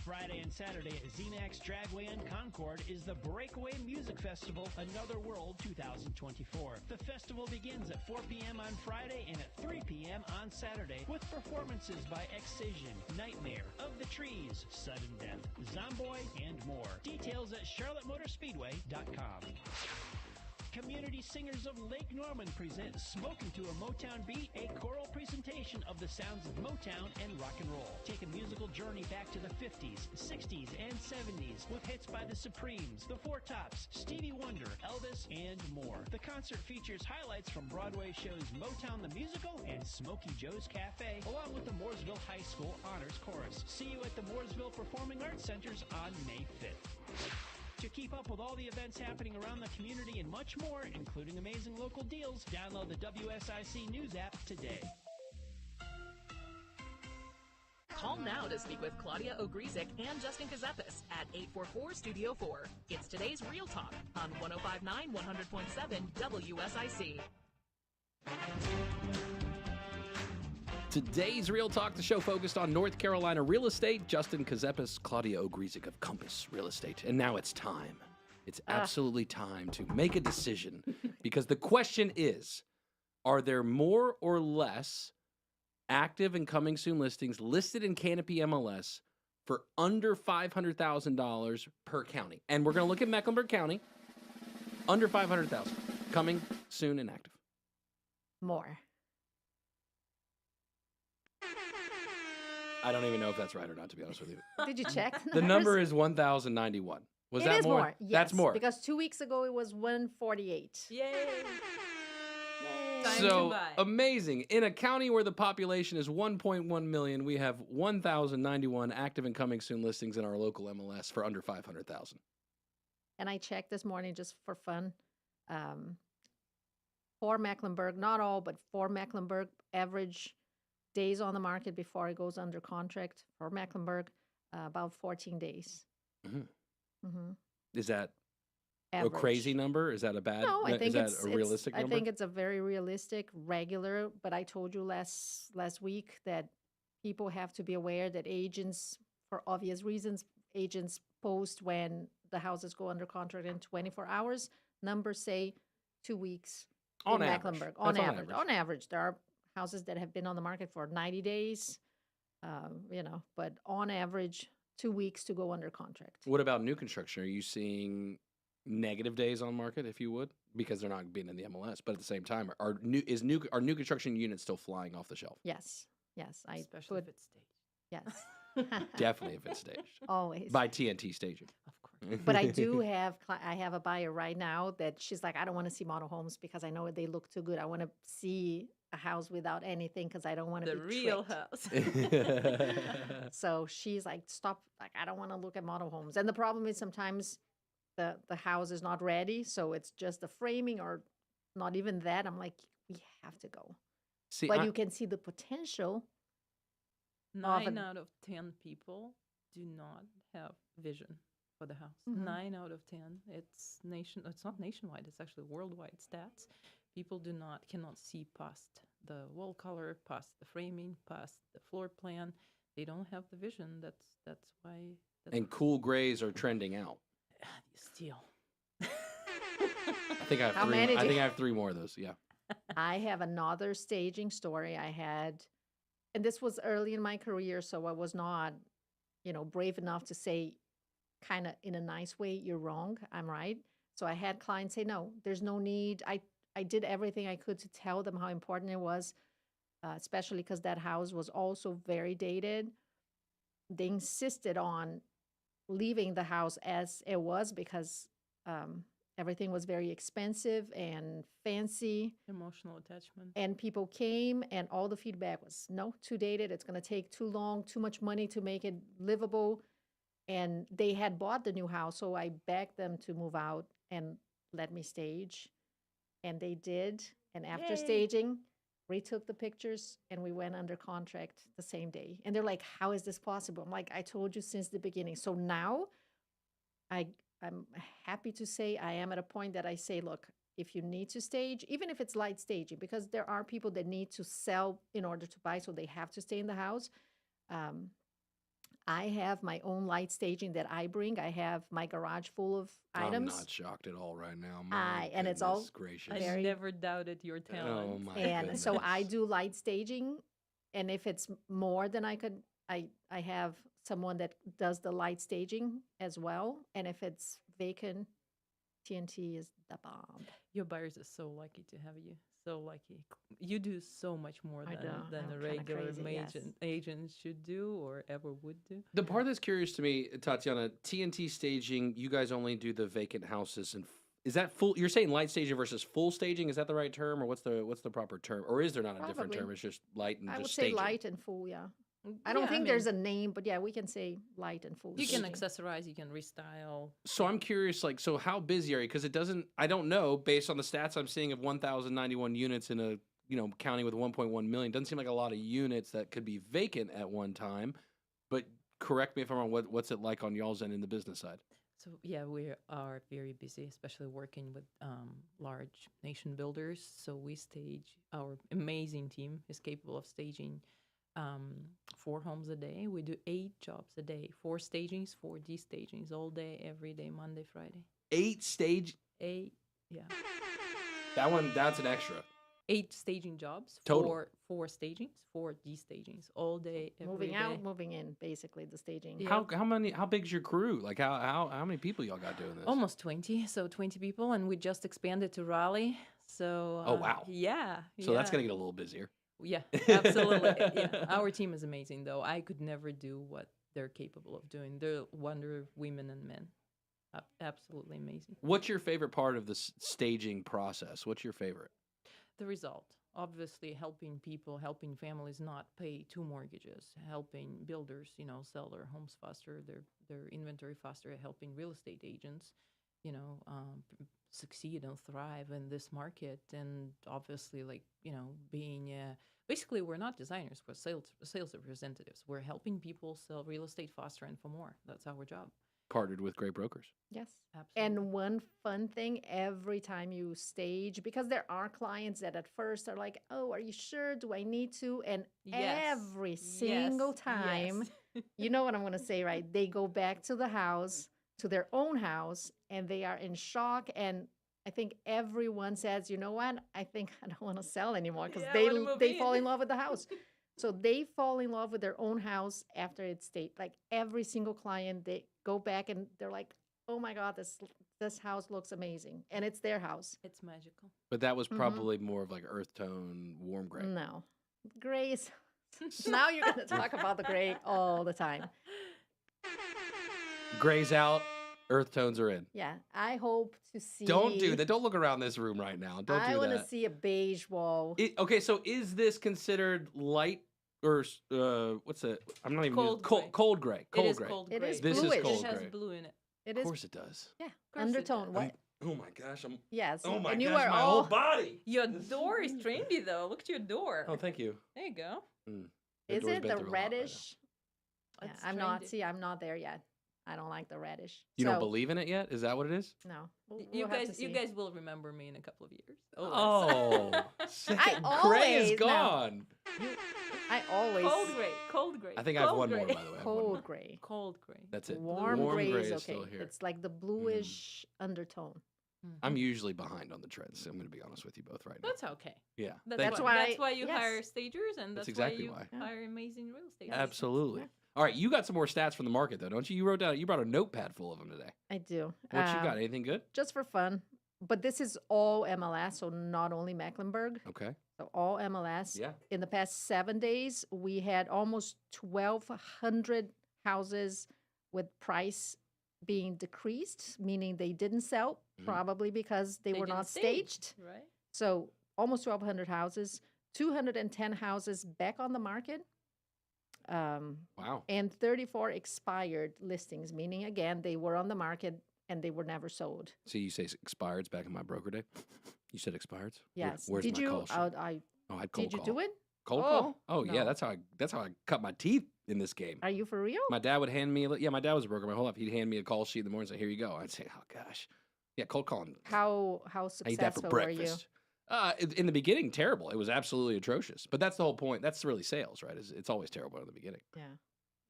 Friday and Saturday at ZMAX Dragway and Concord is the Breakaway Music Festival Another World 2024. The festival begins at 4 p.m. on Friday and at 3 p.m. on Saturday with performances by Excision, Nightmare, Of the Trees, Sudden Death, Zomboy, and more. Details at charlottemotorspeedway.com. Community Singers of Lake Norman present Smoking to a Motown Beat, a choral presentation of the sounds of Motown and rock and roll. Take a musical journey back to the 50s, 60s, and 70s with hits by the Supremes, the Four Tops, Stevie Wonder, Elvis, and more. The concert features highlights from Broadway shows Motown the Musical and Smokey Joe's Cafe, along with the Mooresville High School Honors Chorus. See you at the Mooresville Performing Arts Centers on May 5th. To keep up with all the events happening around the community and much more, including amazing local deals, download the WSIC News app today. Call now to speak with Claudia Ogrizek and Justin Ckezepis at 844-STUDIO-4. It's today's Real Talk on 105.9 100.7 WSIC. Today's Real Talk, the show focused on North Carolina real estate. Justin Ckezepis, Claudia Ogrizek of Compass Real Estate. And now it's time. It's absolutely time to make a decision because the question is, are there more or less active and coming soon listings listed in Canopy MLS for under $500,000 per county? And we're going to look at Mecklenburg County, under $500,000, coming soon and active. More. I don't even know if that's right or not, to be honest with you. Did you check? The number is 1,091. Was that is more? Yes, That's more. Because 2 weeks ago it was 148. Yay! Time So to buy. amazing. In a county where the population is 1.1 million, we have 1,091 active and coming soon listings in our local MLS for under 500,000. And I checked this morning just for fun. For Mecklenburg, not all, but for Mecklenburg, average days on the market before it goes under contract for Mecklenburg, about 14 days. Is that Average. a crazy number? Is that a bad? No, I think is that a realistic number? I think it's a very realistic, regular. But I told you last week that people have to be aware that agents, for obvious reasons, agents post when the houses go under contract in 24 hours. Numbers say 2 weeks On in average. Mecklenburg. That's On average, there are houses that have been on the market for 90 days. But on average, 2 weeks to go under contract. What about new construction? Are you seeing negative days on market, if you would, because they're not being in the MLS? But at the same time, are new construction units still flying off the shelf? Yes. Especially if it's staged. Yes. Definitely, if it's staged. Always. By TNT Staging. Of course. But I do have a buyer right now that she's like, I don't want to see model homes because I know they look too good. I want to see a house without anything because I don't want to The be real tricked. house. So she's like, stop. Like, I don't want to look at model homes. And the problem is sometimes the house is not ready. So it's just the framing or not even that. I'm like, we have to go. But you can see the potential. 9 out of 10 people do not have vision for the house. 9 out of 10. It's not nationwide. It's actually worldwide stats. People cannot see past the wall color, past the framing, past the floor plan. They don't have the vision. That's why. And cool grays are trending out. Still. I think I have How three. many I do think you- I have 3 more of those. Yeah. I have another staging story I had, and this was early in my career, so I was not brave enough to say, kind of in a nice way, you're wrong, I'm right. So I had clients say, no, there's no need. I did everything I could to tell them how important it was, especially because that house was also very dated. They insisted on leaving the house as it was because everything was very expensive and fancy. Emotional attachment. And people came, and all the feedback was, no, too dated. It's going to take too long, too much money to make it livable. And they had bought the new house, so I begged them to move out and let me stage. And they did. And after staging, retook the pictures, and we went under contract the same day. And they're like, how is this possible? I'm like, I told you since the beginning. So now I'm happy to say I am at a point that I say, look, if you need to stage, even if it's light staging, because there are people that need to sell in order to buy, so they have to stay in the house. I have my own light staging that I bring. I have my garage full of items. I'm not shocked at all right now. And it's all gracious. I never doubted your talent. Oh my And goodness. so I do light staging, and if it's more than I could, I have someone that does the light staging as well. And if it's vacant, TNT is the bomb. Your buyers are so lucky to have you. So lucky. You do so much more than a I'm kinda regular crazy, yes. agent should do or ever would do. The part that's curious to me, Tatiana, TNT staging, you guys only do the vacant houses, and is that full? You're saying light staging versus full staging? Is that the right term, or what's the proper term, or is there not a different Probably. term? It's just light and I would just say staging. light and full, yeah. I don't think there's a name, but yeah, we can say light and full. You can staging. accessorize, you can restyle. So I'm curious, like, so how busy are you? Because I don't know, based on the stats I'm seeing of 1,091 units in a county with 1.1 million, doesn't seem like a lot of units that could be vacant at one time. But correct me if I'm wrong. What's it like on y'all's end in the business side? So yeah, we are very busy, especially working with large nation builders. So we stage, our amazing team is capable of staging 4 homes a day. We do 8 jobs a day, 4 stagings, 4 de-stagings, all day, every day, Monday, Friday. 8 stage? 8, yeah. That's an extra. 8 staging jobs, Total. 4 stagings, 4 de-stagings, all day, every Moving day. out, moving in, basically the staging. Yeah. How big's your crew? Like how many people y'all got doing this? Almost 20, so 20 people, and we just expanded to Raleigh. So Oh, wow. Yeah. So that's gonna get a little busier. Yeah, absolutely. Yeah. Our team is amazing, though. I could never do what they're capable of doing. They're wonder women and men. Absolutely amazing. What's your favorite part of the staging process? What's your favorite? The result. Obviously, helping people, helping families not pay 2 mortgages, helping builders, sell their homes faster, their inventory faster, helping real estate agents, succeed and thrive in this market. And obviously, being basically, we're not designers, we're sales representatives. We're helping people sell real estate faster and for more. That's our job. Partnered with great brokers. Yes. Absolutely. And one fun thing every time you stage, because there are clients that at first are like, oh, are you sure? Do I need to? And every single time, you know what I'm going to say, right? They go back to the house, to their own house, and they are in shock. And I think everyone says, you know what? I think I don't want to sell anymore because they fall in love with the house. So they fall in love with their own house after it's staged. Like every single client, they go back and they're like, oh my God, this house looks amazing. And it's their house. It's magical. But that was probably more of like earth tone, warm gray. No. Gray is... Now you're going to talk about the gray all the time. Gray's out, earth tones are in. Yeah. I hope to see... Don't do that. Don't look around this room right now. Don't do that. I want to see a beige wall. Okay, so is this considered light or what's it? I'm not even cold cold gray. Cold gray. It is cold gray. It is This bluish. is cold It has gray. blue in it. It Of is. course it does. Yeah. course it Undertone. does. What? Oh my gosh! Yes. Oh my and you gosh! are My all... whole body. Your door is trendy, though. Look at your door. Oh, thank you. There you go. Is door's it been the through a lot right now. reddish? Yeah, It's I'm not. trendy. See, I'm not there yet. I don't like the reddish. You don't believe in it yet? Is that what it is? No. You we'll have to you see. guys will remember me in a couple of years. Oh, Gray is always- no. gone. I always cold gray. I think I have Cold one gray. more, by the way. I have one more. cold gray. Cold gray. That's it. Warm gray is okay. still here. It's like the bluish undertone. I'm usually behind on the trends. I'm going to be honest with you both right now. That's okay. Yeah. That's thank you. why you yes. hire stagers, and that's exactly why you why. hire amazing real estate. Absolutely. All right, you got some more stats from the market, though, don't you? You brought a notepad full of them today. I do. What you got? Anything good? Just for fun. But this is all MLS, so not only Mecklenburg. Okay. So all MLS. Yeah. In the past 7 days, we had almost 1,200 houses with price being decreased, meaning they didn't sell, probably because they were didn't not stage, staged. right? So almost 1,200 houses, 210 houses back on the market. Wow. And 34 expired listings, meaning, again, they were on the market and they were never sold. See, you say expireds back in my broker day. You said expireds? Yes. Where's Did my you? call sheet? I'd cold Did you call. do it? Cold Oh, call? Oh, yeah. no. That's how I cut my teeth in this game. Are you for real? My dad would hand me, my dad was a broker my whole life. He'd hand me a call sheet in the morning and say, here you go. I'd say, oh, gosh. Yeah, cold calling. How I eat that for successful were you? breakfast. In the beginning, terrible. It was absolutely atrocious. But that's the whole point. That's really sales, right? It's always terrible in the beginning. Yeah.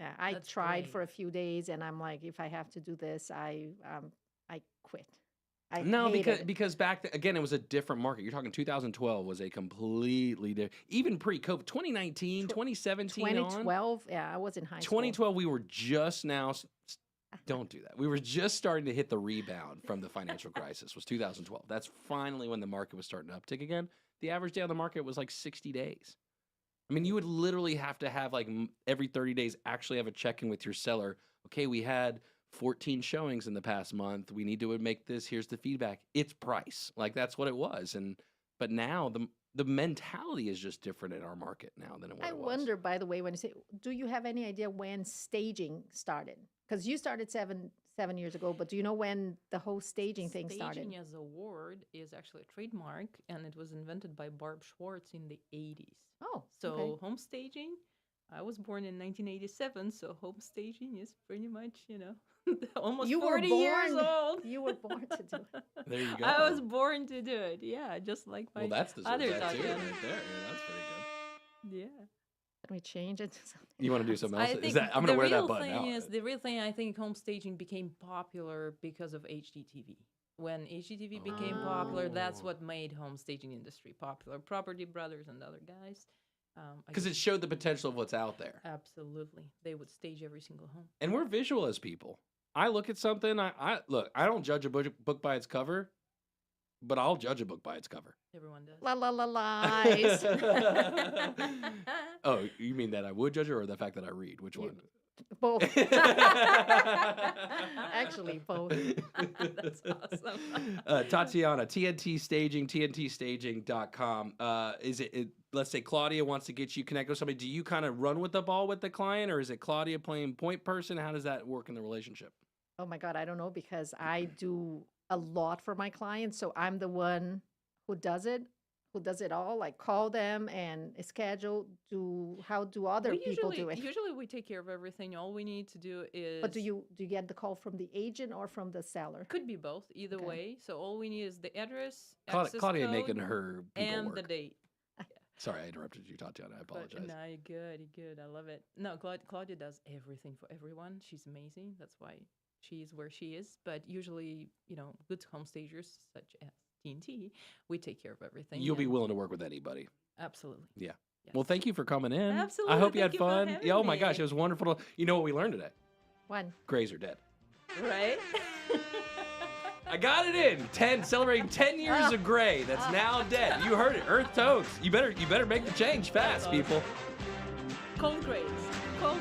Yeah. I That's tried great. for a few days and I'm like, if I have to do this, I quit. I No, hated it. because again, it was a different market. You're talking 2012 was a completely different, even pre-COVID, 2019, 2017 on. 2012, yeah, I was in high school. 2012, we were just now, don't do that. We were just starting to hit the rebound from the financial crisis, was 2012. That's finally when the market was starting to uptick again. The average day on the market was like 60 days. I mean, you would literally have to have like every 30 days actually have a check-in with your seller. Okay, we had 14 showings in the past month. We need to make this. Here's the feedback. It's price. Like that's what it was. But now the mentality is just different in our market now than it was. I wonder, by the way, when you say, do you have any idea when staging started? Because you started seven years ago, but do you know when the whole staging thing started? Staging as a word is actually a trademark, and it was invented by Barb Schwartz in the 80s. Oh, So okay. home staging, I was born in 1987, so home staging is pretty much, almost You were 40 years born- old. You were born to do it. There you go. I was born to do it. Yeah, just like my well, that's deserves other that too, Tatiana. right there. Yeah, that's pretty good. Yeah. Can we change it to something? You want to do something else? I think Is that I'm going to wear that button thing out. is the real thing. I think home staging became popular because of HGTV. When HGTV became popular, that's what made home staging industry popular. Property Brothers and other guys. Because it showed the potential of what's out there. Absolutely, they would stage every single home. And we're visual as people. I look at something. I don't judge a book by its cover, but I'll judge a book by its cover. Everyone does. La la la lies. Oh, you mean that I would judge it, or the fact that I read? Which one? Both. Actually, both. That's awesome. Tatiana, TNT Staging, TNTstaging.com. Is it, let's say Claudia wants to get you connected with somebody. Do you kind of run with the ball with the client, or is it Claudia playing point person? How does that work in the relationship? Oh my God, I don't know, because I do a lot for my clients. So I'm the one who does it all, like call them and schedule. How do other people do it? Usually we take care of everything. All we need to do is. But do you get the call from the agent or from the seller? Could be both, either Okay. way. So all we need is the address, Claudia access making code, her people and work. the date. Sorry, I interrupted you, Tatiana. I apologize. But, no, you're good. You're good. I love it. No, Claudia does everything for everyone. She's amazing. That's why she's where she is. But usually, good home stagers such as TNT, we take care of everything. You'll be and- willing to work with anybody. Absolutely. Yeah. Yes. Well, thank you for coming in. Absolutely. I hope you Thank had you for fun. having Yeah, oh my me. gosh, it was wonderful. You know what we learned today? One. Grays are dead. Right? I got it in. Celebrating 10 years of gray. That's now dead. You heard it. Earth tones. You better make the change fast, people. Cold grays. Cold